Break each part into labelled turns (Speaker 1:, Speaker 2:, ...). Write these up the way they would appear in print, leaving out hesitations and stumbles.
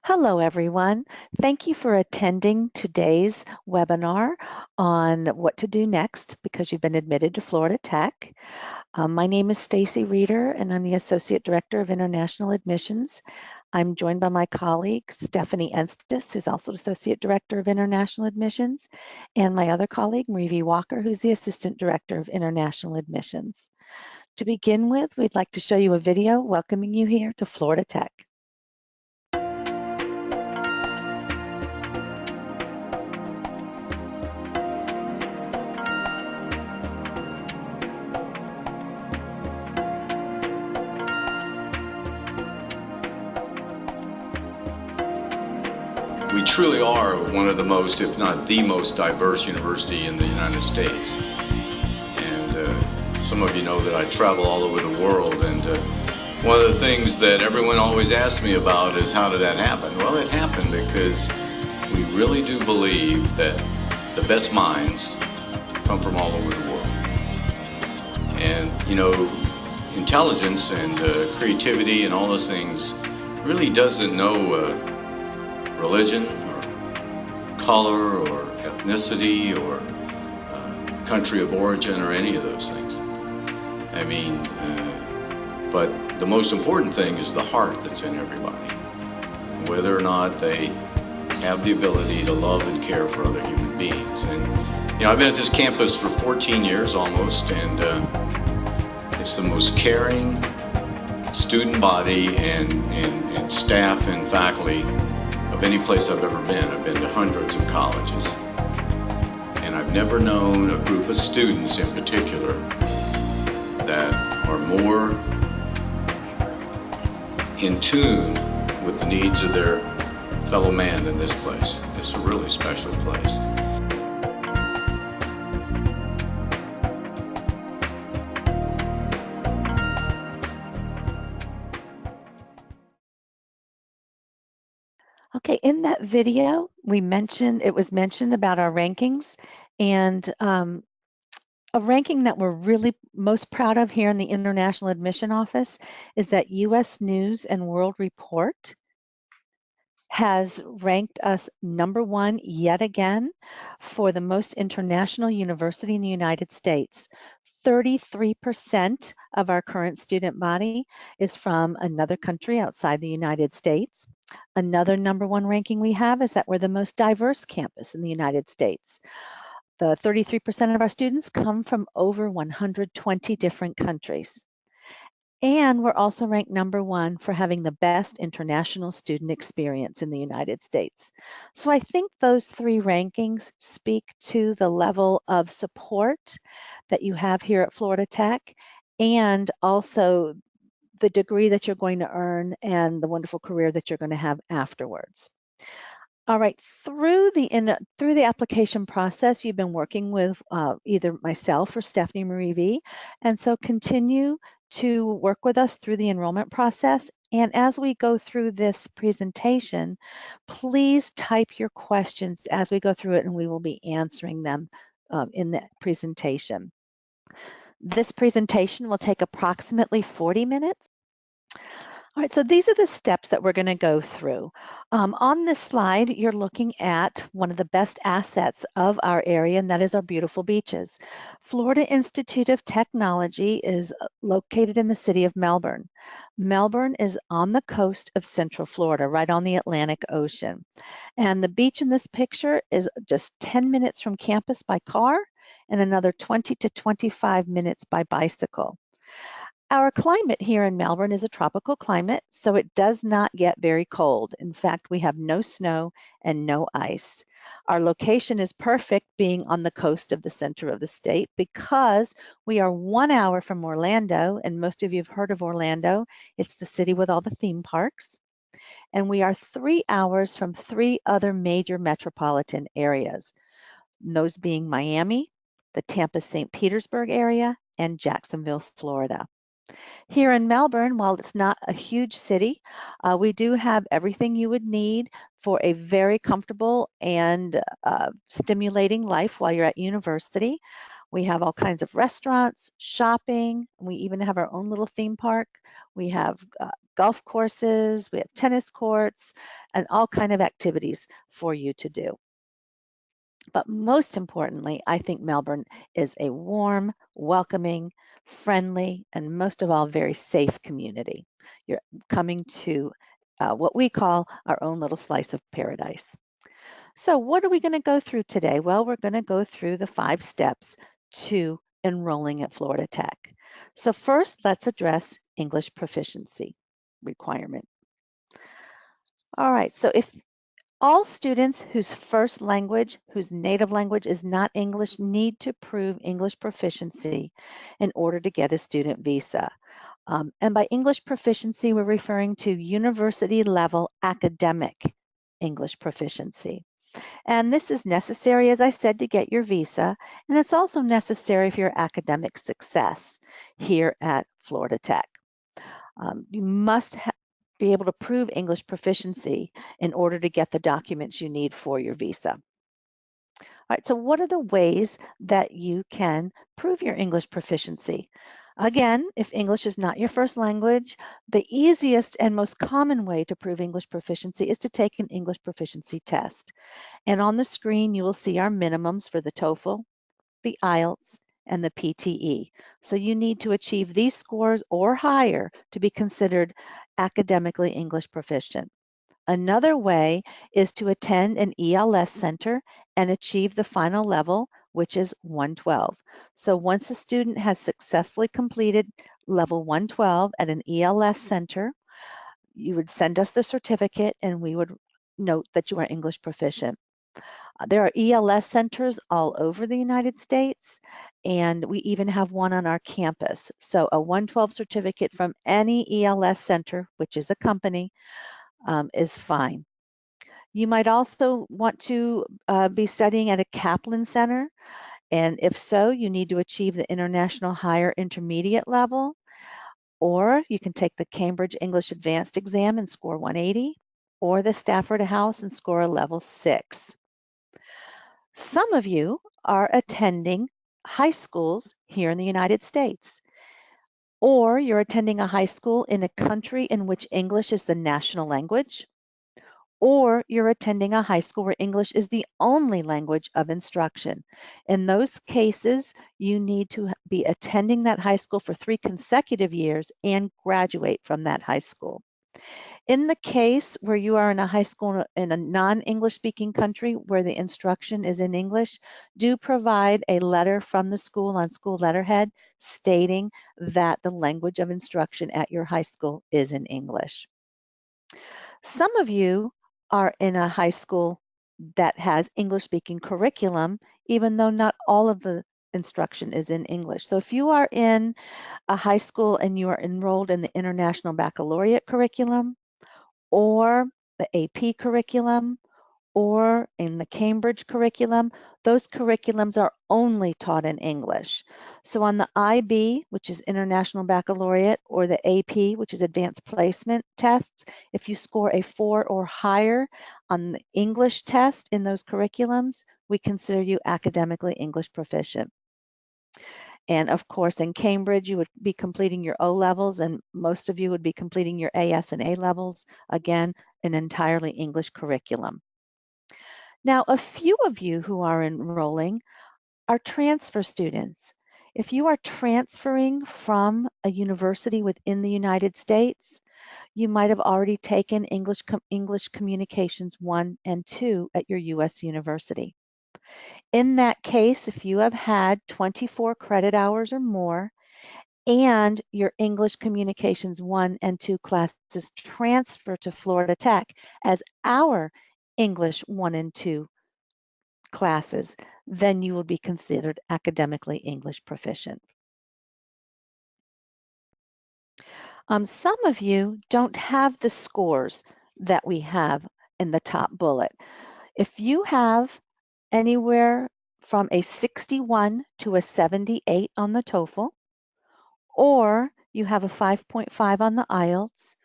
Speaker 1: Hello, everyone. Thank you for attending today's webinar on what to do next because you've been admitted to Florida Tech. My name is Stacy Reeder, and I'm the Associate Director of International Admissions. I'm joined by my colleague, Stephanie Enstis, who's also Associate Director of International Admissions, and my other colleague, Marie V. Walker, who's the Assistant Director of International Admissions. To begin with, we'd like to show you a video welcoming you here to Florida Tech.
Speaker 2: We truly are one of the most, if not the most diverse university in the United States. And some of you know that I travel all over the world, and one of the things that everyone always asks me about is how did that happen? Well, it happened because we really do believe that the best minds come from all over the world. And, you know, intelligence and creativity and all those things really doesn't know religion or color or ethnicity or country of origin or any of those things. I mean, but the most important thing is the heart that's in everybody. Whether or not they have the ability to love and care for other human beings. And, you know, I've been at this campus for 14 years almost, and it's the most caring student body and staff and faculty of any place I've ever been. I've been to hundreds of colleges, and I've never known a group of students in particular that are more in tune with the needs of their fellow man than this place. It's a really special place.
Speaker 1: Okay, in that video, it was mentioned about our rankings, and a ranking that we're really most proud of here in the International Admission Office is that U.S. News and World Report has ranked us #1 yet again for the most international university in the United States. 33% of our current student body is from another country outside the United States. Another #1 ranking we have is that we're the most diverse campus in the United States. The 33% of our students come from over 120 different countries. And we're also ranked #1 for having the best international student experience in the United States. So I think those three rankings speak to the level of support that you have here at Florida Tech, and also the degree that you're going to earn and the wonderful career that you're going to have afterwards. All right, through the application process, you've been working with either myself or Stephanie Marie V, and so continue to work with us through the enrollment process. And as we go through this presentation, please type your questions as we go through it, and we will be answering them in the presentation. This presentation will take approximately 40 minutes. All right, so these are the steps that we're going to go through. On this slide, you're looking at one of the best assets of our area, and that is our beautiful beaches. Florida Institute of Technology is located in the city of Melbourne. Melbourne is on the coast of Central Florida, right on the Atlantic Ocean. And the beach in this picture is just 10 minutes from campus by car and another 20 to 25 minutes by bicycle. Our climate here in Melbourne is a tropical climate, so it does not get very cold. In fact, we have no snow and no ice. Our location is perfect, being on the coast of the center of the state, because we are 1 hour from Orlando, and most of you have heard of Orlando. It's the city with all the theme parks. And we are 3 hours from 3 other major metropolitan areas, those being Miami, the Tampa-St. Petersburg area, and Jacksonville, Florida. Here in Melbourne, while it's not a huge city, we do have everything you would need for a very comfortable and stimulating life while you're at university. We have all kinds of restaurants, shopping. We even have our own little theme park. We have golf courses, we have tennis courts, and all kind of activities for you to do. But most importantly, I think Melbourne is a warm, welcoming, friendly, and most of all, very safe community. You're coming to what we call our own little slice of paradise. So what are we going to go through today? Well, we're going to go through the 5 steps to enrolling at Florida Tech. So first, let's address English proficiency requirement. All right, so if all students whose first language, whose native language is not English, need to prove English proficiency in order to get a student visa. And by English proficiency, we're referring to university level academic English proficiency. And this is necessary, as I said, to get your visa, and it's also necessary for your academic success here at Florida Tech. You must be able to prove English proficiency in order to get the documents you need for your visa. All right, so what are the ways that you can prove your English proficiency? Again, if English is not your first language, the easiest and most common way to prove English proficiency is to take an English proficiency test. And on the screen, you will see our minimums for the TOEFL, the IELTS, and the PTE. So you need to achieve these scores or higher to be considered academically English proficient. Another way is to attend an ELS center and achieve the final level, which is 112. So once a student has successfully completed level 112 at an ELS center, you would send us the certificate and we would note that you are English proficient. There are ELS centers all over the United States, and we even have one on our campus. So a 112 certificate from any ELS center, which is a company, is fine. You might also want to be studying at a Kaplan Center, and if so, you need to achieve the International Higher Intermediate level, or you can take the Cambridge English Advanced exam and score 180, or the Stafford House and score a level 6. Some of you are attending high schools here in the United States, or you're attending a high school in a country in which English is the national language, or you're attending a high school where English is the only language of instruction. In those cases, you need to be attending that high school for 3 consecutive years and graduate from that high school. In the case where you are in a high school in a non-English speaking country where the instruction is in English, do provide a letter from the school on school letterhead stating that the language of instruction at your high school is in English. Some of you are in a high school that has English speaking curriculum, even though not all of the instruction is in English. So if you are in a high school and you are enrolled in the International Baccalaureate curriculum, or the AP curriculum, or in the Cambridge curriculum, those curriculums are only taught in English. So on the IB, which is International Baccalaureate, or the AP, which is Advanced Placement tests, if you score a 4 or higher on the English test in those curriculums, we consider you academically English proficient. And of course, in Cambridge, you would be completing your O levels, and most of you would be completing your AS and A levels, again, an entirely English curriculum. Now, a few of you who are enrolling are transfer students. If you are transferring from a university within the United States, you might have already taken English Communications 1 and 2 at your U.S. university. In that case, if you have had 24 credit hours or more, and your English Communications 1 and 2 classes transfer to Florida Tech as our English 1 and 2 classes, then you will be considered academically English proficient. Some of you don't have the scores that we have in the top bullet. If you have anywhere from a 61 to a 78 on the TOEFL, or you have a 5.5 on the IELTS,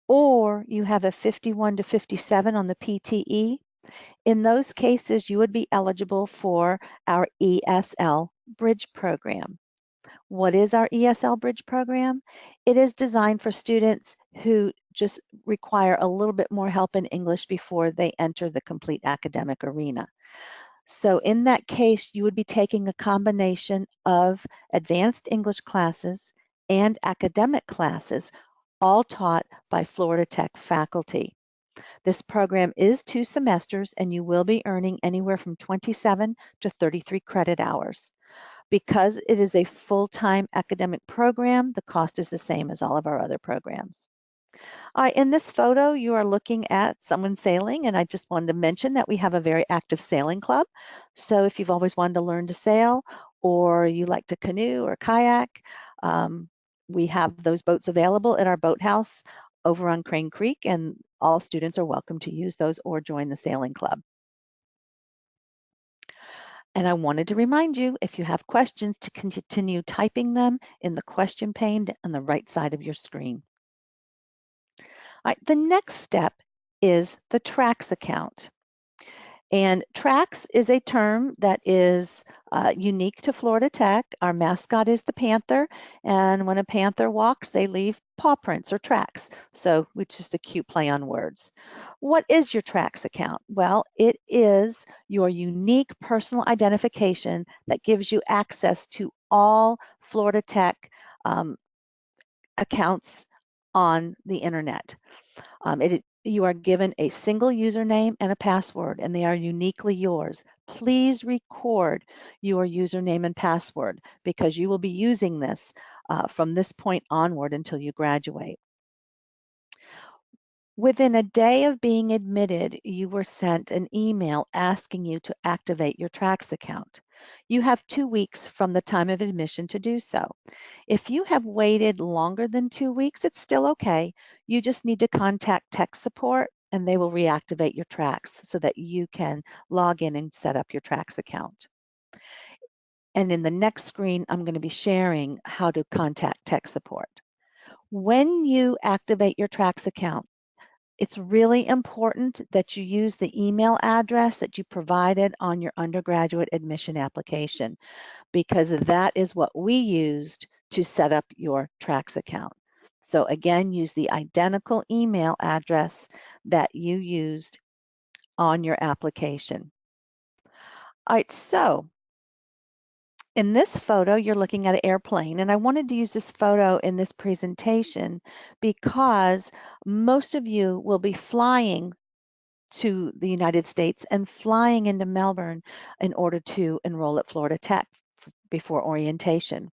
Speaker 1: or you have a 51 to 57 on the PTE, in those cases, you would be eligible for our ESL Bridge Program. What is our ESL Bridge Program? It is designed for students who just require a little bit more help in English before they enter the complete academic arena. So in that case, you would be taking a combination of advanced English classes and academic classes, all taught by Florida Tech faculty. This program is 2 semesters, and you will be earning anywhere from 27 to 33 credit hours. Because it is a full-time academic program, the cost is the same as all of our other programs. All right, in this photo, you are looking at someone sailing, and I just wanted to mention that we have a very active sailing club. So if you've always wanted to learn to sail, or you like to canoe or kayak, we have those boats available at our boathouse over on Crane Creek, and all students are welcome to use those or join the sailing club. And I wanted to remind you, if you have questions, to continue typing them in the question pane on the right side of your screen. All right, the next step is the TRAX account. And TRAX is a term that is unique to Florida Tech. Our mascot is the panther, and when a panther walks, they leave paw prints or tracks. So it's just a cute play on words. What is your TRAX account? Well, it is your unique personal identification that gives you access to all Florida Tech accounts on the internet. You are given a single username and a password, and they are uniquely yours. Please record your username and password because you will be using this from this point onward until you graduate. Within a day of being admitted, you were sent an email asking you to activate your TRAX account. You have 2 weeks from the time of admission to do so. If you have waited longer than 2 weeks, it's still okay. You just need to contact tech support and they will reactivate your TRAX so that you can log in and set up your TRAX account. And in the next screen, I'm going to be sharing how to contact tech support. When you activate your TRAX account, it's really important that you use the email address that you provided on your undergraduate admission application because that is what we used to set up your TRAX account. So again, use the identical email address that you used on your application. All right, so in this photo, you're looking at an airplane, and I wanted to use this photo in this presentation because most of you will be flying to the United States and flying into Melbourne in order to enroll at Florida Tech before orientation.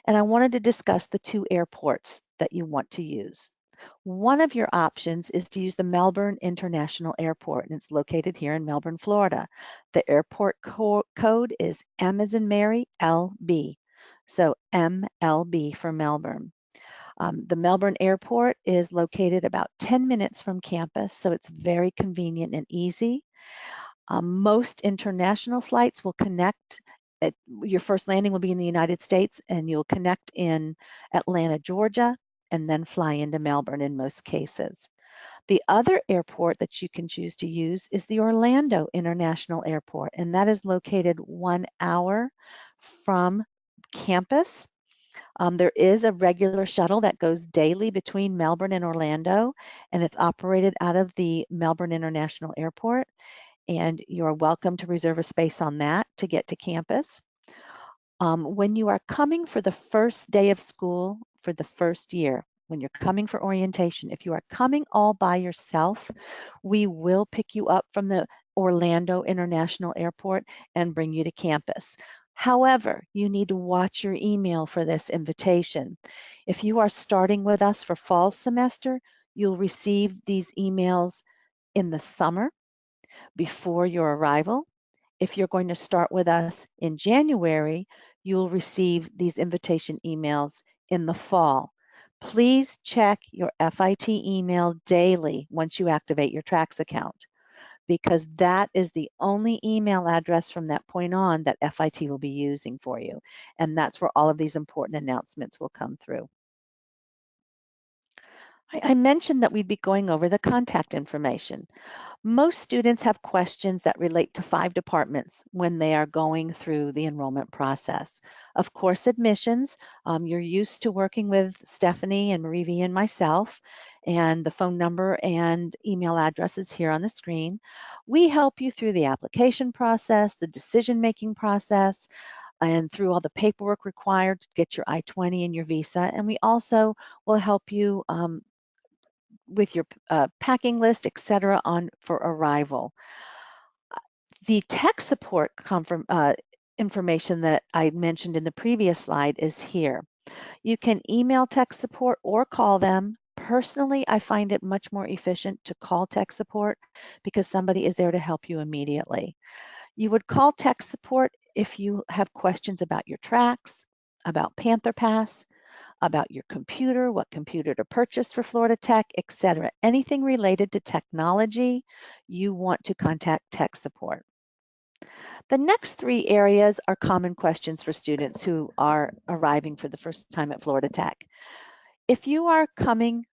Speaker 1: And I wanted to discuss the 2 airports that you want to use. One of your options is to use the Melbourne International Airport, and it's located here in Melbourne, Florida. The airport code is M as in Mary, LB. So MLB for Melbourne. The Melbourne Airport is located about 10 minutes from campus, so it's very convenient and easy. Most international flights will connect. Your first landing will be in the United States, and you'll connect in Atlanta, Georgia, and then fly into Melbourne in most cases. The other airport that you can choose to use is the Orlando International Airport, and that is located 1 hour from campus. There is a regular shuttle that goes daily between Melbourne and Orlando, and it's operated out of the Melbourne International Airport. And you're welcome to reserve a space on that to get to campus. When you are coming for the first day of school for the first year, when you're coming for orientation, if you are coming all by yourself, we will pick you up from the Orlando International Airport and bring you to campus. However, you need to watch your email for this invitation. If you are starting with us for fall semester, you'll receive these emails in the summer before your arrival. If you're going to start with us in January, you'll receive these invitation emails in the fall. Please check your FIT email daily once you activate your TRAX account, because that is the only email address from that point on that FIT will be using for you. And that's where all of these important announcements will come through. I mentioned that we'd be going over the contact information. Most students have questions that relate to 5 departments when they are going through the enrollment process. Of course, admissions, you're used to working with Stephanie and Marie V and myself, and the phone number and email address is here on the screen. We help you through the application process, the decision-making process, and through all the paperwork required to get your I-20 and your visa. And we also will help you with your packing list, etc., on for arrival. The tech support information that I mentioned in the previous slide is here. You can email tech support or call them. Personally, I find it much more efficient to call tech support because somebody is there to help you immediately. You would call tech support if you have questions about your tracks, about Panther Pass, about your computer, what computer to purchase for Florida Tech, etc. Anything related to technology, you want to contact tech support. The next 3 areas are common questions for students who are arriving for the first time at Florida Tech. If you are coming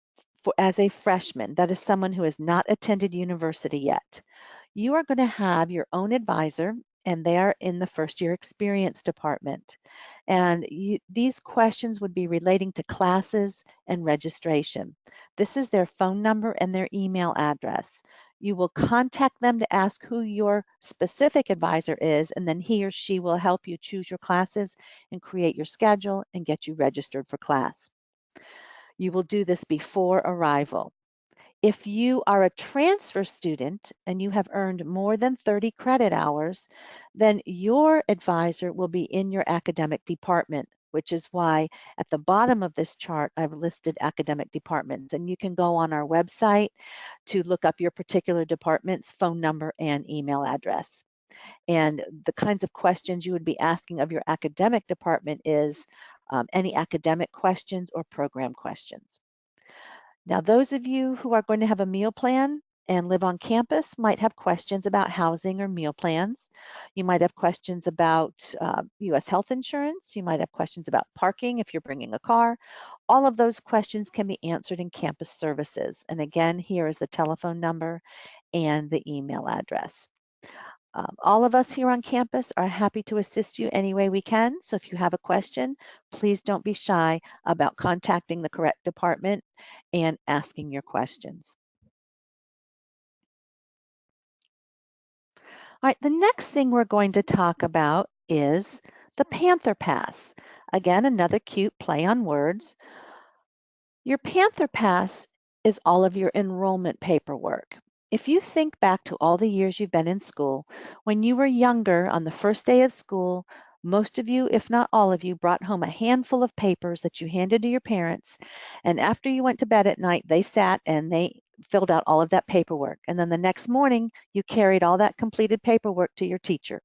Speaker 1: as a freshman, that is someone who has not attended university yet, you are going to have your own advisor, and they are in the first year experience department. And these questions would be relating to classes and registration. This is their phone number and their email address. You will contact them to ask who your specific advisor is, and then he or she will help you choose your classes and create your schedule and get you registered for class. You will do this before arrival. If you are a transfer student and you have earned more than 30 credit hours, then your advisor will be in your academic department, which is why at the bottom of this chart, I've listed academic departments. And you can go on our website to look up your particular department's phone number and email address. And the kinds of questions you would be asking of your academic department is any academic questions or program questions. Now, those of you who are going to have a meal plan and live on campus might have questions about housing or meal plans. You might have questions about U.S. health insurance. You might have questions about parking if you're bringing a car. All of those questions can be answered in campus services. And again, here is the telephone number and the email address. All of us here on campus are happy to assist you any way we can. So if you have a question, please don't be shy about contacting the correct department and asking your questions. All right, the next thing we're going to talk about is the Panther Pass. Again, another cute play on words. Your Panther Pass is all of your enrollment paperwork. If you think back to all the years you've been in school, when you were younger on the first day of school, most of you, if not all of you, brought home a handful of papers that you handed to your parents. And after you went to bed at night, they sat and they filled out all of that paperwork. And then the next morning, you carried all that completed paperwork to your teacher.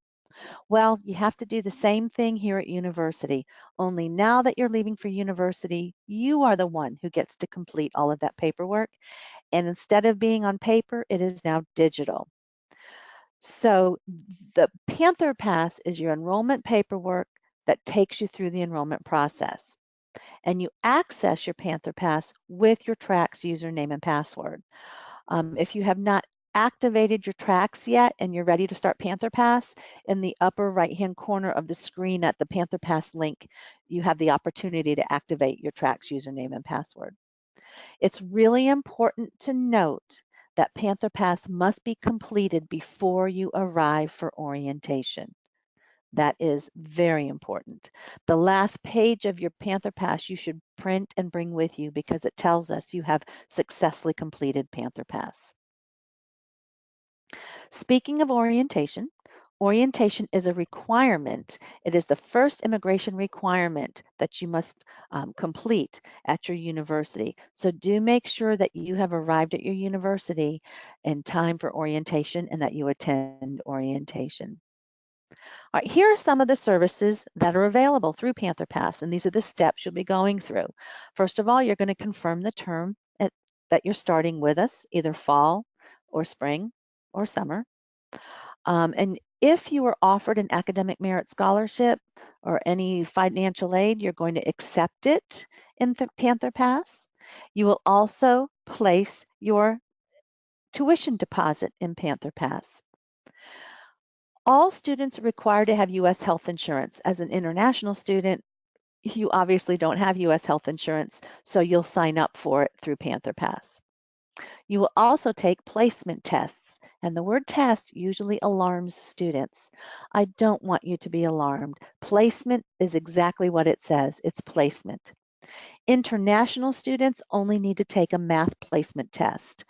Speaker 1: Well, you have to do the same thing here at university, only now that you're leaving for university, you are the one who gets to complete all of that paperwork. And instead of being on paper, it is now digital. So the Panther Pass is your enrollment paperwork that takes you through the enrollment process. And you access your Panther Pass with your TRAX username and password. If you have not activated your tracks yet and you're ready to start Panther Pass, in the upper right-hand corner of the screen at the Panther Pass link, you have the opportunity to activate your tracks username and password. It's really important to note that Panther Pass must be completed before you arrive for orientation. That is very important. The last page of your Panther Pass you should print and bring with you because it tells us you have successfully completed Panther Pass. Speaking of orientation, orientation is a requirement. It is the first immigration requirement that you must complete at your university. So do make sure that you have arrived at your university in time for orientation and that you attend orientation. All right, here are some of the services that are available through Panther Pass, and these are the steps you'll be going through. First of all, you're going to confirm the term that you're starting with us, either fall or spring or summer. And if you were offered an academic merit scholarship or any financial aid, you're going to accept it in the Panther Pass. You will also place your tuition deposit in Panther Pass. All students are required to have U.S. health insurance. As an international student, you obviously don't have U.S. health insurance, so you'll sign up for it through Panther Pass. You will also take placement tests, and the word test usually alarms students. I don't want you to be alarmed. Placement is exactly what it says. It's placement. International students only need to take a math placement test.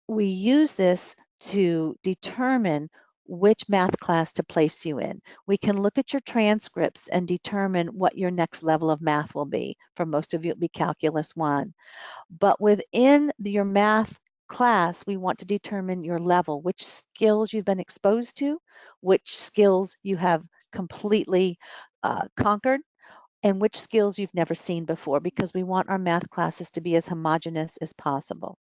Speaker 1: We use this to determine which math class to place you in. We can look at your transcripts and determine what your next level of math will be. For most of you, it'll be Calculus 1. But within your math class, we want to determine your level, which skills you've been exposed to, which skills you have completely conquered, and which skills you've never seen before, because we want our math classes to be as homogeneous as possible.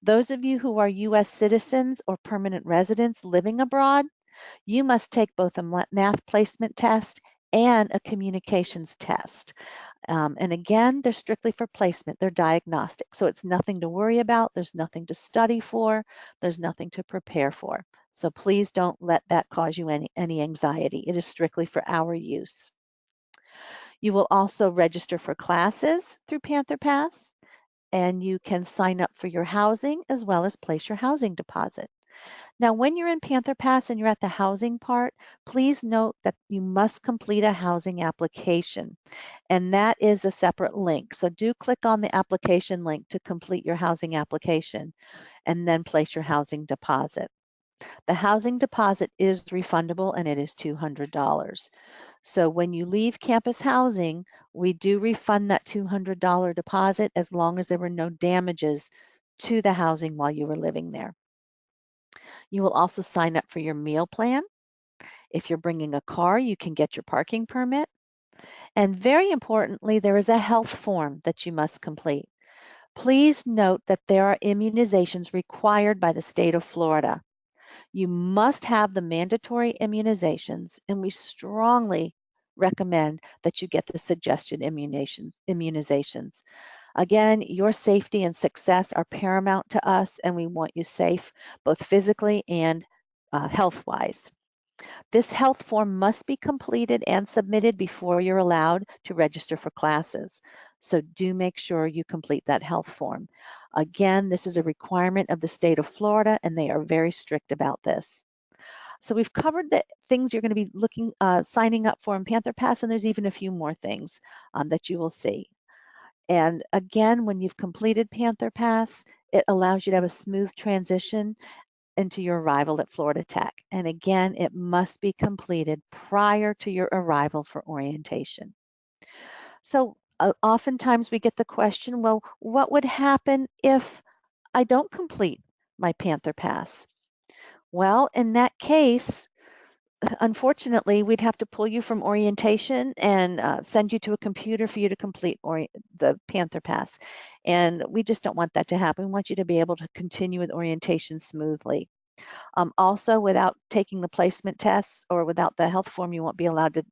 Speaker 1: Those of you who are U.S. citizens or permanent residents living abroad, you must take both a math placement test and a communications test. And again, they're strictly for placement. They're diagnostic. So it's nothing to worry about. There's nothing to study for. There's nothing to prepare for. So please don't let that cause you any anxiety. It is strictly for our use. You will also register for classes through Panther Pass, and you can sign up for your housing as well as place your housing deposit. Now, when you're in Panther Pass and you're at the housing part, please note that you must complete a housing application, and that is a separate link. So do click on the application link to complete your housing application and then place your housing deposit. The housing deposit is refundable and it is $200. So when you leave campus housing, we do refund that $200 deposit as long as there were no damages to the housing while you were living there. You will also sign up for your meal plan. If you're bringing a car, you can get your parking permit. And very importantly, there is a health form that you must complete. Please note that there are immunizations required by the state of Florida. You must have the mandatory immunizations, and we strongly recommend that you get the suggested immunizations. Again, your safety and success are paramount to us, and we want you safe both physically and health-wise. This health form must be completed and submitted before you're allowed to register for classes. So do make sure you complete that health form. Again, this is a requirement of the state of Florida, and they are very strict about this. So we've covered the things you're going to be signing up for in Panther Pass, and there's even a few more things that you will see. And again, when you've completed Panther Pass, it allows you to have a smooth transition into your arrival at Florida Tech. And again, it must be completed prior to your arrival for orientation. So oftentimes we get the question, well, what would happen if I don't complete my Panther Pass? Well, in that case, unfortunately, we'd have to pull you from orientation and send you to a computer for you to complete the Panther Pass. And we just don't want that to happen. We want you to be able to continue with orientation smoothly. Also, without taking the placement tests or without the health form, you won't be allowed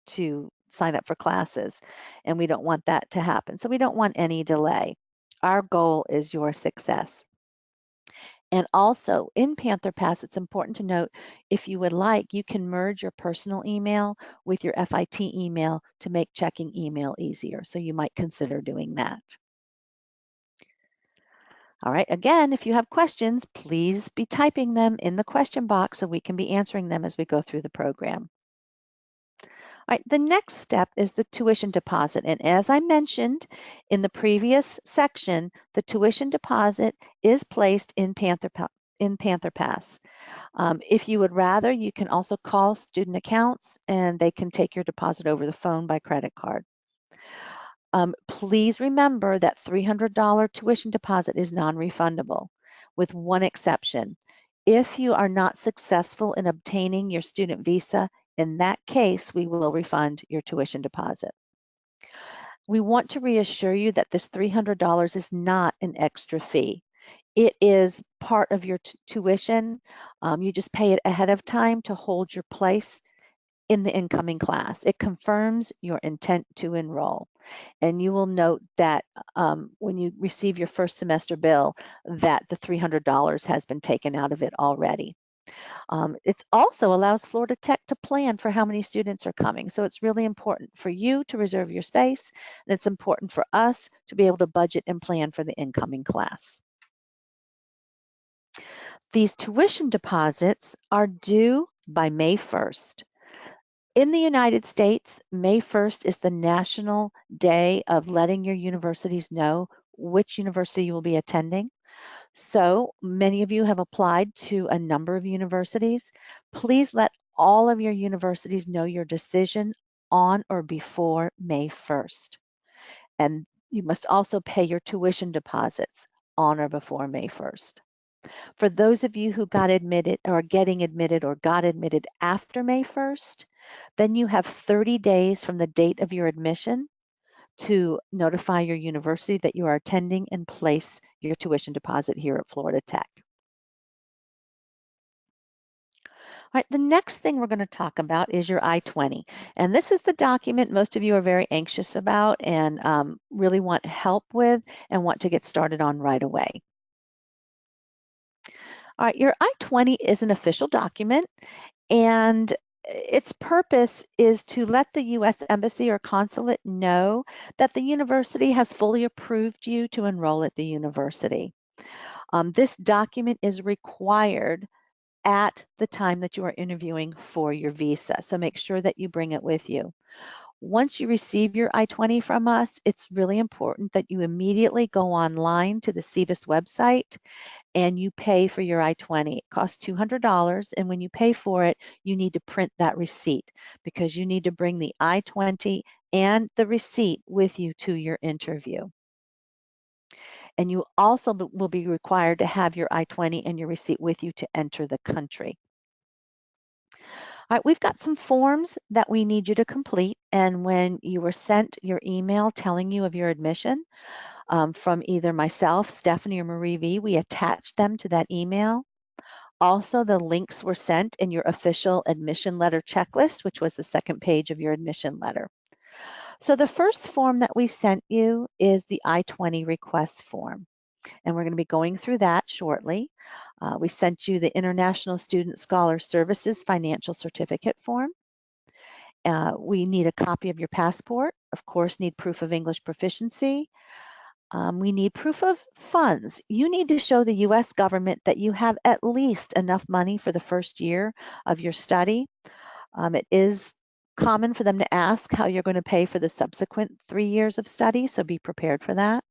Speaker 1: to sign up for classes. And we don't want that to happen. So we don't want any delay. Our goal is your success. And also in Panther Pass, it's important to note, if you would like, you can merge your personal email with your FIT email to make checking email easier. So you might consider doing that. All right, again, if you have questions, please be typing them in the question box so we can be answering them as we go through the program. All right, the next step is the tuition deposit. And as I mentioned in the previous section, the tuition deposit is placed in Panther Pass. If you would rather, you can also call student accounts and they can take your deposit over the phone by credit card. Please remember that $300 tuition deposit is non-refundable, with one exception. If you are not successful in obtaining your student visa, in that case, we will refund your tuition deposit. We want to reassure you that this $300 is not an extra fee. It is part of your tuition. You just pay it ahead of time to hold your place in the incoming class. It confirms your intent to enroll. And you will note that when you receive your first semester bill, that the $300 has been taken out of it already. It also allows Florida Tech to plan for how many students are coming. So it's really important for you to reserve your space, and it's important for us to be able to budget and plan for the incoming class. These tuition deposits are due by May 1st. In the United States, May 1st is the national day of letting your universities know which university you will be attending. So many of you have applied to a number of universities. Please let all of your universities know your decision on or before May 1st. And you must also pay your tuition deposits on or before May 1st. For those of you who got admitted or are getting admitted or got admitted after May 1st, then you have 30 days from the date of your admission to notify your university that you are attending and place your tuition deposit here at Florida Tech. All right, the next thing we're going to talk about is your I-20. And this is the document most of you are very anxious about and really want help with and want to get started on right away. All right, your I-20 is an official document, and its purpose is to let the U.S. Embassy or consulate know that the university has fully approved you to enroll at the university. This document is required at the time that you are interviewing for your visa, so make sure that you bring it with you. Once you receive your I-20 from us, it's really important that you immediately go online to the SEVIS website and you pay for your I-20. It costs $200, and when you pay for it, you need to print that receipt because you need to bring the I-20 and the receipt with you to your interview. And you also will be required to have your I-20 and your receipt with you to enter the country. All right, we've got some forms that we need you to complete, and when you were sent your email telling you of your admission, from either myself, Stephanie, or Marie V, we attached them to that email. Also, the links were sent in your official admission letter checklist, which was the second page of your admission letter. So the first form that we sent you is the I-20 request form, and we're going to be going through that shortly. We sent you the International Student Scholar Services Financial Certificate form. We need a copy of your passport, of course, need proof of English proficiency. We need proof of funds. You need to show the U.S. government that you have at least enough money for the first year of your study. It is common for them to ask how you're going to pay for the subsequent 3 years of study, so be prepared for that.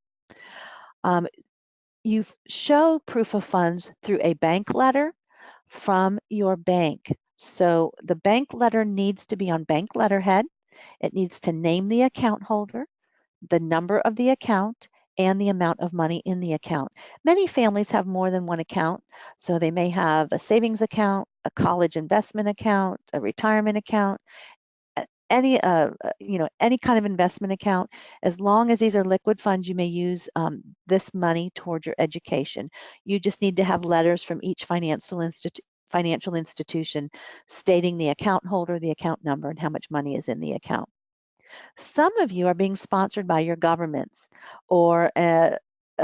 Speaker 1: You show proof of funds through a bank letter from your bank. So the bank letter needs to be on bank letterhead. It needs to name the account holder, the number of the account, and the amount of money in the account. Many families have more than one account, so they may have a savings account, a college investment account, a retirement account, any any kind of investment account. As long as these are liquid funds, you may use this money towards your education. You just need to have letters from each financial institution stating the account holder, the account number, and how much money is in the account. Some of you are being sponsored by your governments or a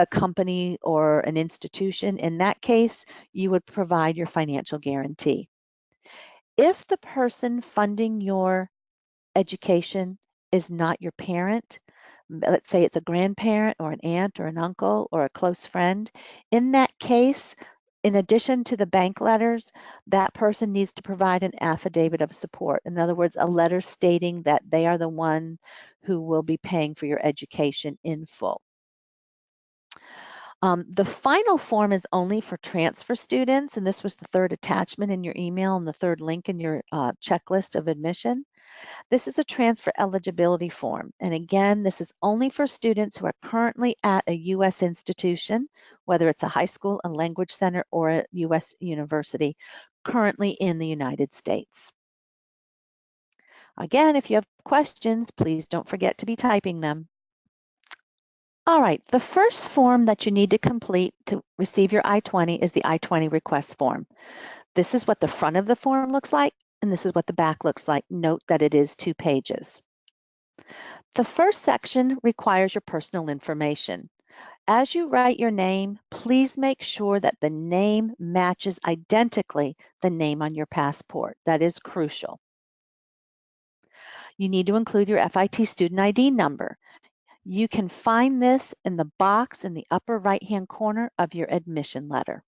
Speaker 1: company or an institution. In that case, you would provide your financial guarantee. If the person funding your education is not your parent, let's say it's a grandparent or an aunt or an uncle or a close friend, in that case, in addition to the bank letters, that person needs to provide an affidavit of support. In other words, a letter stating that they are the one who will be paying for your education in full. The final form is only for transfer students, and this was the third attachment in your email and the third link in your checklist of admission. This is a transfer eligibility form. And again, this is only for students who are currently at a U.S. institution, whether it's a high school, a language center, or a U.S. university, currently in the United States. Again, if you have questions, please don't forget to be typing them. All right, the first form that you need to complete to receive your I-20 is the I-20 request form. This is what the front of the form looks like. And this is what the back looks like. Note that it is 2 pages. The first section requires your personal information. As you write your name, please make sure that the name matches identically the name on your passport. That is crucial. You need to include your FIT student ID number. You can find this in the box in the upper right-hand corner of your admission letter.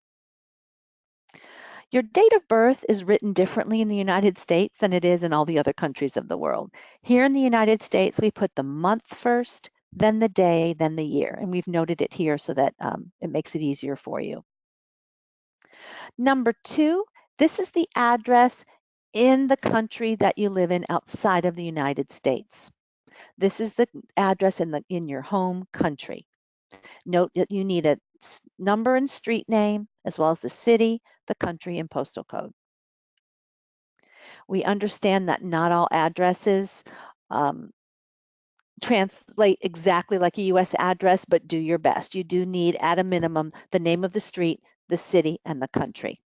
Speaker 1: Your date of birth is written differently in the United States than it is in all the other countries of the world. Here in the United States, we put the month first, then the day, then the year. And we've noted it here so that it makes it easier for you. Number 2, this is the address in the country that you live in outside of the United States. This is the address in your home country. Note that you need a number and street name, as well as the city, the country, and postal code. We understand that not all addresses translate exactly like a U.S. address, but do your best. You do need, at a minimum, the name of the street, the city, and the country.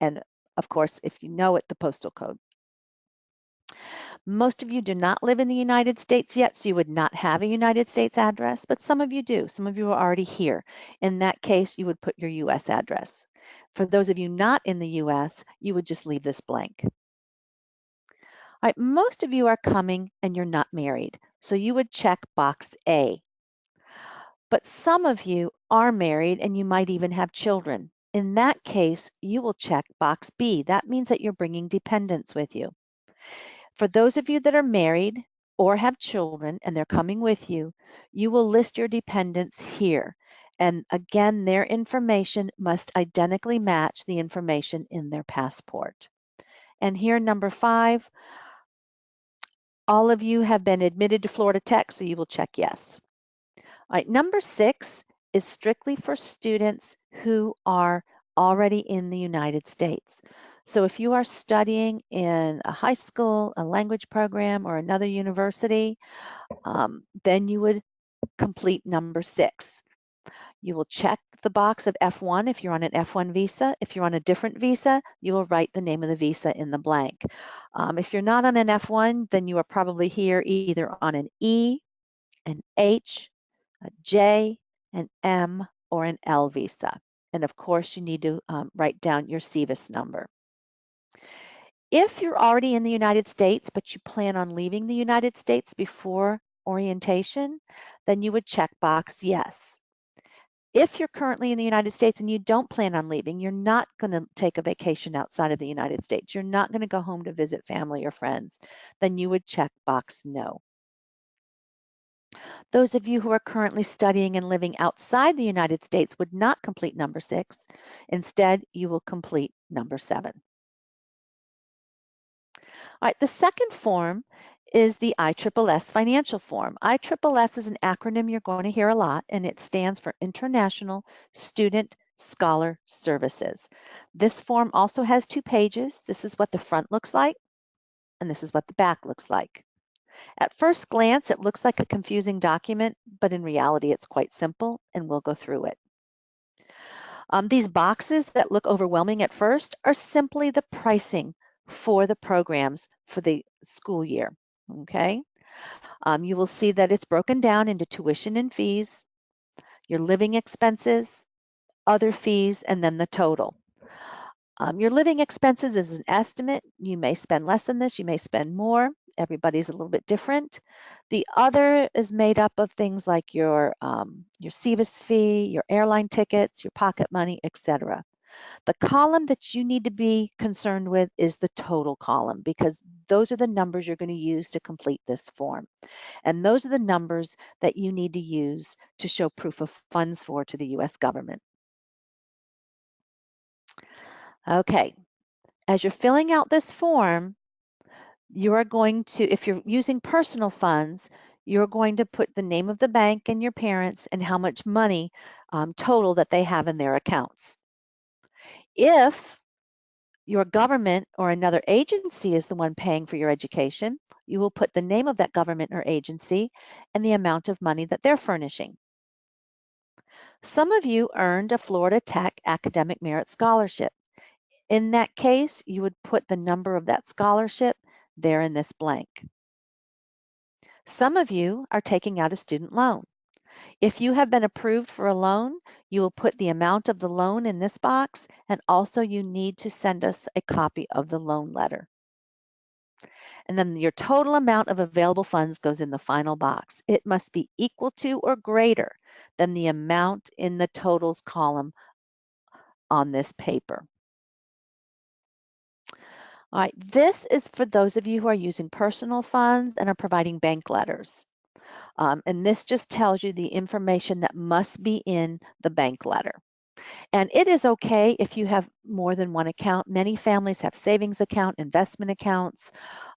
Speaker 1: And of course, if you know it, the postal code. Most of you do not live in the United States yet, so you would not have a United States address, but some of you do. Some of you are already here. In that case, you would put your U.S. address. For those of you not in the U.S., you would just leave this blank. All right, most of you are coming and you're not married, so you would check box A. But some of you are married and you might even have children. In that case, you will check box B. That means that you're bringing dependents with you. For those of you that are married or have children and they're coming with you, you will list your dependents here. And again, their information must identically match the information in their passport. And here, number 5, all of you have been admitted to Florida Tech, so you will check yes. All right, number 6 is strictly for students who are already in the United States. So if you are studying in a high school, a language program, or another university, then you would complete number 6. You will check the box of F1 if you're on an F1 visa. If you're on a different visa, you will write the name of the visa in the blank. If you're not on an F1, then you are probably here either on an E, an H, a J, an M, or an L visa. And of course, you need to write down your SEVIS number. If you're already in the United States, but you plan on leaving the United States before orientation, then you would check box yes. If you're currently in the United States and you don't plan on leaving, you're not going to take a vacation outside of the United States, you're not going to go home to visit family or friends, then you would check box no. Those of you who are currently studying and living outside the United States would not complete number 6. Instead, you will complete number 7. All right, the second form is the ISSS financial form. ISSS is an acronym you're going to hear a lot, and it stands for International Student Scholar Services. This form also has 2 pages. This is what the front looks like, and this is what the back looks like. At first glance, it looks like a confusing document, but in reality, it's quite simple, and we'll go through it. These boxes that look overwhelming at first are simply the pricing for the programs for the school year, okay? You will see that it's broken down into tuition and fees, your living expenses, other fees, and then the total. Your living expenses is an estimate. You may spend less than this, you may spend more. Everybody's a little bit different. The other is made up of things like your SEVIS fee, your airline tickets, your pocket money, etc. The column that you need to be concerned with is the total column, because those are the numbers you're going to use to complete this form. And those are the numbers that you need to use to show proof of funds for to the U.S. government. Okay, as you're filling out this form, you are going to, if you're using personal funds, you're going to put the name of the bank and your parents and how much money total that they have in their accounts. If your government or another agency is the one paying for your education, you will put the name of that government or agency and the amount of money that they're furnishing. Some of you earned a Florida Tech Academic Merit Scholarship. In that case, you would put the number of that scholarship there in this blank. Some of you are taking out a student loan. If you have been approved for a loan, you will put the amount of the loan in this box, and also you need to send us a copy of the loan letter. And then your total amount of available funds goes in the final box. It must be equal to or greater than the amount in the totals column on this paper. All right, this is for those of you who are using personal funds and are providing bank letters. And this just tells you the information that must be in the bank letter. And it is okay if you have more than one account. Many families have savings account, investment accounts.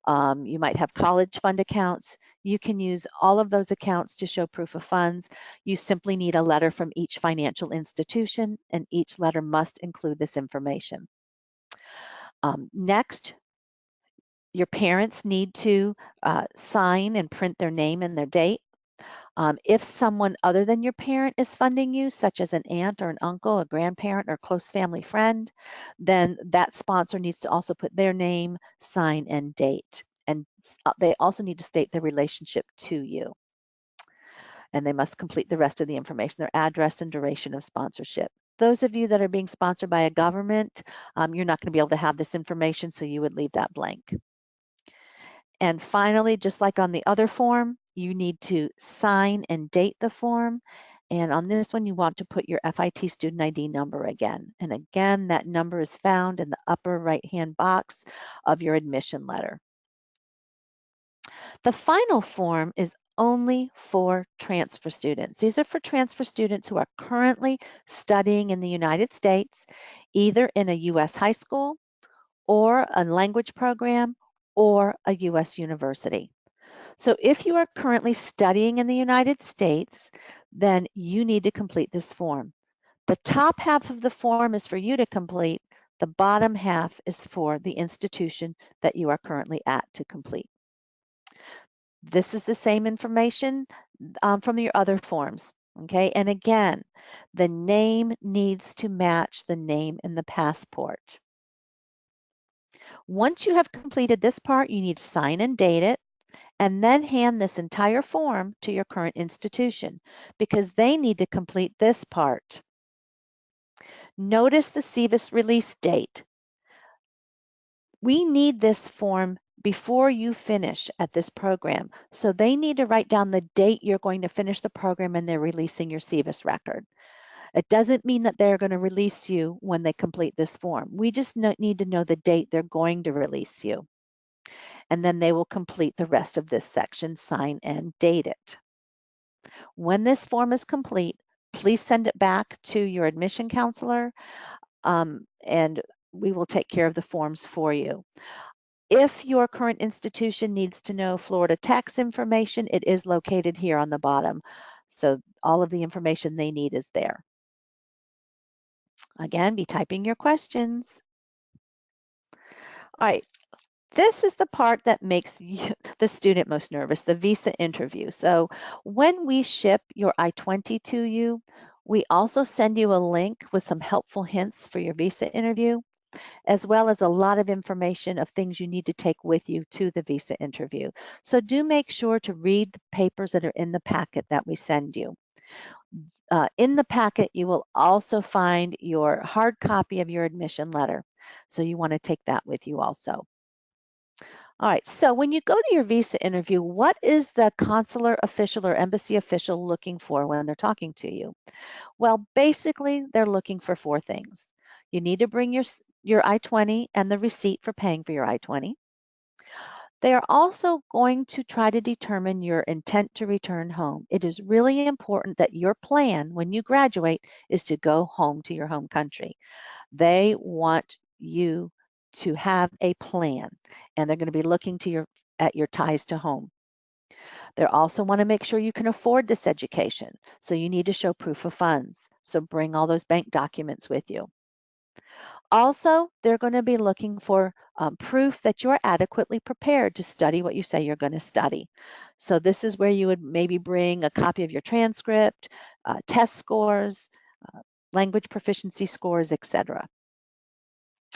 Speaker 1: You might have college fund accounts. You can use all of those accounts to show proof of funds. You simply need a letter from each financial institution, and each letter must include this information. Next, your parents need to sign and print their name and their date. If someone other than your parent is funding you, such as an aunt or an uncle, a grandparent, or close family friend, then that sponsor needs to also put their name, sign, and date. And they also need to state their relationship to you. And they must complete the rest of the information, their address and duration of sponsorship. Those of you that are being sponsored by a government, you're not going to be able to have this information, so you would leave that blank. And finally, just like on the other form, you need to sign and date the form. And on this one, you want to put your FIT student ID number again. And again, that number is found in the upper right-hand box of your admission letter. The final form is only for transfer students. These are for transfer students who are currently studying in the United States, either in a U.S. high school or a language program or a U.S. university. So if you are currently studying in the United States, then you need to complete this form. The top half of the form is for you to complete. The bottom half is for the institution that you are currently at to complete. This is the same information from your other forms. Okay, and again, the name needs to match the name in the passport. Once you have completed this part, you need to sign and date it, and then hand this entire form to your current institution because they need to complete this part. Notice the SEVIS release date. We need this form before you finish at this program. So they need to write down the date you're going to finish the program and they're releasing your SEVIS record. It doesn't mean that they're going to release you when they complete this form. We just need to know the date they're going to release you. And then they will complete the rest of this section, sign and date it. When this form is complete, please send it back to your admission counselor, and we will take care of the forms for you. If your current institution needs to know Florida tax information, it is located here on the bottom. So all of the information they need is there. Again, be typing your questions. All right. This is the part that makes you, the student most nervous, the visa interview. So when we ship your I-20 to you, we also send you a link with some helpful hints for your visa interview, as well as a lot of information of things you need to take with you to the visa interview. So do make sure to read the papers that are in the packet that we send you. In the packet, you will also find your hard copy of your admission letter. So you want to take that with you also. All right, so when you go to your visa interview, what is the consular official or embassy official looking for when they're talking to you? Well, basically, they're looking for four things. You need to bring your I-20 and the receipt for paying for your I-20. They are also going to try to determine your intent to return home. It is really important that your plan when you graduate is to go home to your home country. They want you to have a plan, and they're going to be looking to at your ties to home. They also want to make sure you can afford this education, so you need to show proof of funds. So bring all those bank documents with you. Also, they're going to be looking for proof that you're adequately prepared to study what you say you're going to study. So this is where you would maybe bring a copy of your transcript, test scores, language proficiency scores, etc.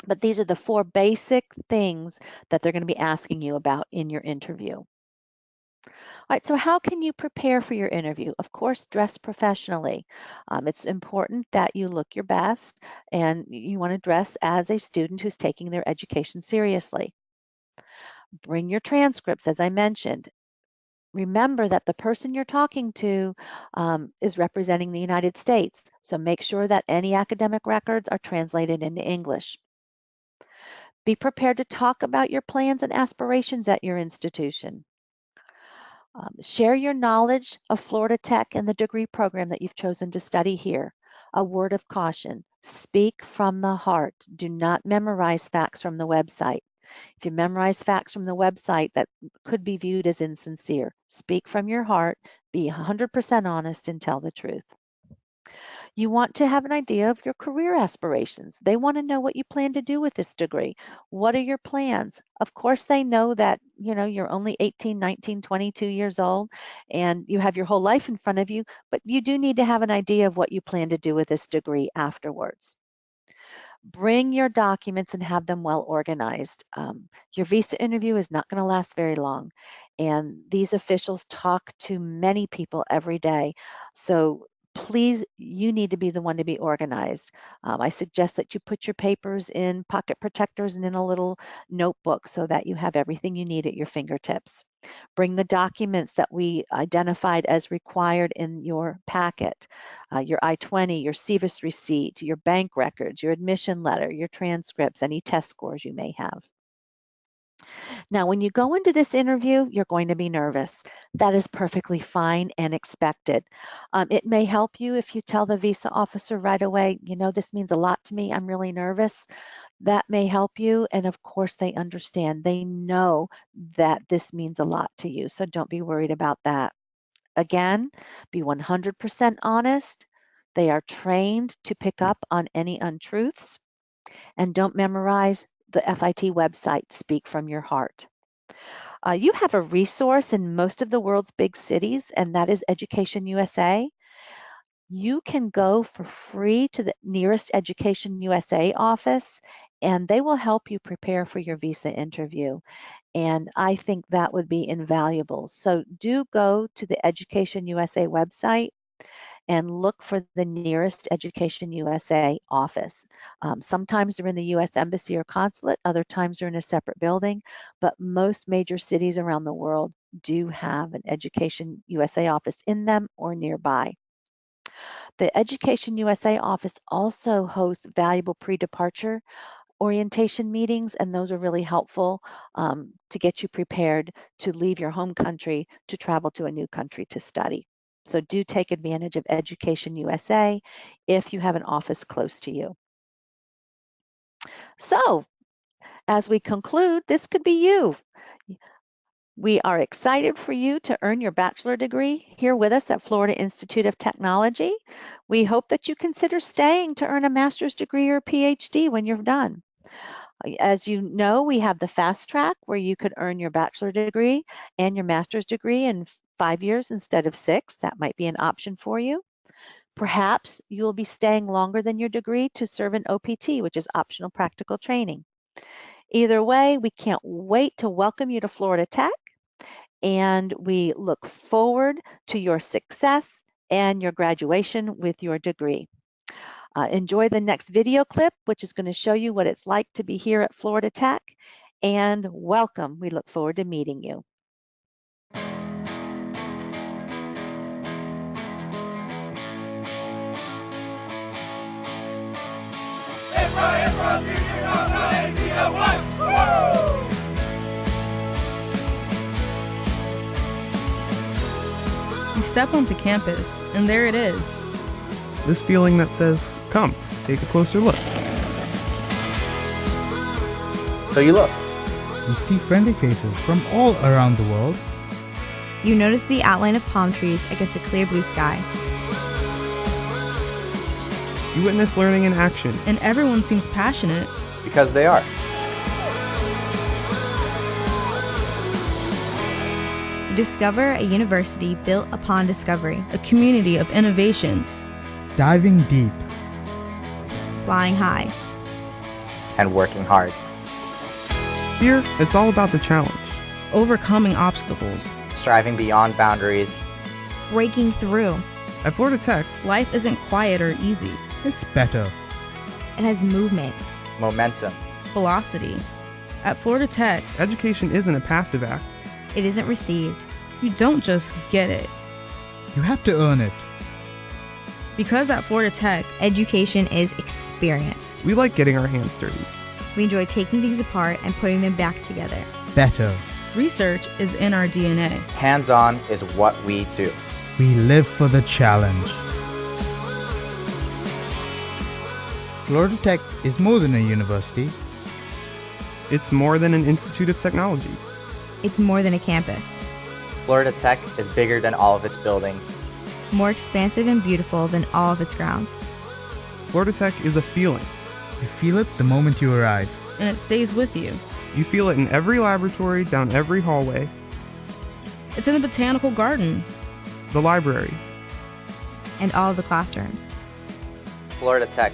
Speaker 1: But these are the 4 basic things that they're going to be asking you about in your interview. All right, so how can you prepare for your interview? Of course, dress professionally. It's important that you look your best and you want to dress as a student who's taking their education seriously. Bring your transcripts, as I mentioned. Remember that the person you're talking to is representing the United States, so make sure that any academic records are translated into English. Be prepared to talk about your plans and aspirations at your institution. Share your knowledge of Florida Tech and the degree program that you've chosen to study here. A word of caution, speak from the heart. Do not memorize facts from the website. If you memorize facts from the website, that could be viewed as insincere. Speak from your heart, be 100% honest, and tell the truth. You want to have an idea of your career aspirations. They want to know what you plan to do with this degree. What are your plans? Of course, they know that, you're only 18, 19, 22 years old and you have your whole life in front of you, but you do need to have an idea of what you plan to do with this degree afterwards. Bring your documents and have them well organized. Your visa interview is not going to last very long, and these officials talk to many people every day. So please, you need to be the one to be organized. I suggest that you put your papers in pocket protectors and in a little notebook so that you have everything you need at your fingertips. Bring the documents that we identified as required in your packet, your I-20, your SEVIS receipt, your bank records, your admission letter, your transcripts, any test scores you may have. Now, when you go into this interview, you're going to be nervous. That is perfectly fine and expected. It may help you if you tell the visa officer right away, this means a lot to me. I'm really nervous. That may help you. And of course, they understand. They know that this means a lot to you. So don't be worried about that. Again, be 100% honest. They are trained to pick up on any untruths. And don't memorize the FIT website. Speak from your heart. You have a resource in most of the world's big cities, and that is Education USA. You can go for free to the nearest Education USA office, and they will help you prepare for your visa interview. And I think that would be invaluable. So do go to the Education USA website and look for the nearest Education USA office. Sometimes they're in the US Embassy or Consulate, other times they're in a separate building, but most major cities around the world do have an Education USA office in them or nearby. The Education USA office also hosts valuable pre-departure orientation meetings, and those are really helpful to get you prepared to leave your home country to travel to a new country to study. So do take advantage of Education USA if you have an office close to you. So as we conclude, this could be you. We are excited for you to earn your bachelor degree here with us at Florida Institute of Technology. We hope that you consider staying to earn a master's degree or PhD when you're done. As you know, we have the fast track where you could earn your bachelor degree and your master's degree in 5 years instead of 6. That might be an option for you. Perhaps you'll be staying longer than your degree to serve an OPT, which is optional practical training. Either way, we can't wait to welcome you to Florida Tech, and we look forward to your success and your graduation with your degree. Enjoy the next video clip, which is going to show you what it's like to be here at Florida Tech, and welcome. We look forward to meeting you.
Speaker 3: You step onto campus, and there it is.
Speaker 4: This feeling that says, come, take a closer look.
Speaker 5: So you look.
Speaker 6: You see friendly faces from all around the world.
Speaker 7: You notice the outline of palm trees against a clear blue sky.
Speaker 4: You witness learning in action.
Speaker 3: And everyone seems passionate.
Speaker 5: Because they are.
Speaker 7: You discover a university built upon discovery,
Speaker 3: A community of innovation.
Speaker 6: Diving deep.
Speaker 7: flying high.
Speaker 5: and working hard.
Speaker 4: Here, it's all about the challenge.
Speaker 3: Overcoming obstacles.
Speaker 5: Striving beyond boundaries.
Speaker 7: Breaking through.
Speaker 4: At Florida Tech,
Speaker 3: Life isn't quiet or easy.
Speaker 6: It's better.
Speaker 7: It has movement.
Speaker 5: Momentum.
Speaker 3: Velocity. At Florida Tech,
Speaker 4: education isn't a passive act.
Speaker 7: It isn't received.
Speaker 3: you don't just get it.
Speaker 6: You have to earn it.
Speaker 3: Because at Florida Tech,
Speaker 7: Education is experienced.
Speaker 4: We like getting our hands dirty.
Speaker 7: We enjoy taking things apart and putting them back together.
Speaker 6: Better.
Speaker 3: research is in our DNA.
Speaker 5: Hands-on is what we do.
Speaker 6: We live for the challenge. Florida Tech is more than a university.
Speaker 4: It's more than an institute of technology.
Speaker 7: It's more than a campus.
Speaker 5: Florida Tech is bigger than all of its buildings.
Speaker 7: More expansive and beautiful than all of its grounds.
Speaker 4: Florida Tech is a feeling.
Speaker 6: You feel it the moment you arrive.
Speaker 3: And it stays with you.
Speaker 4: You feel it in every laboratory, down every hallway,
Speaker 3: It's in the botanical garden.
Speaker 4: the library.
Speaker 7: And all of the classrooms.
Speaker 5: Florida Tech,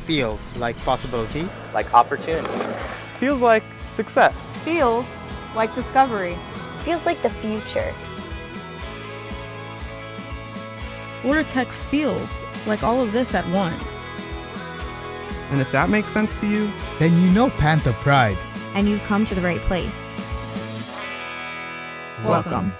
Speaker 8: Feels like possibility.
Speaker 5: like opportunity.
Speaker 4: Feels like success.
Speaker 3: Feels like discovery.
Speaker 9: Feels like the future.
Speaker 3: Florida Tech feels like all of this at once.
Speaker 4: And if that makes sense to you,
Speaker 6: Then you know Panther Pride.
Speaker 7: And you've come to the right place.
Speaker 3: Welcome.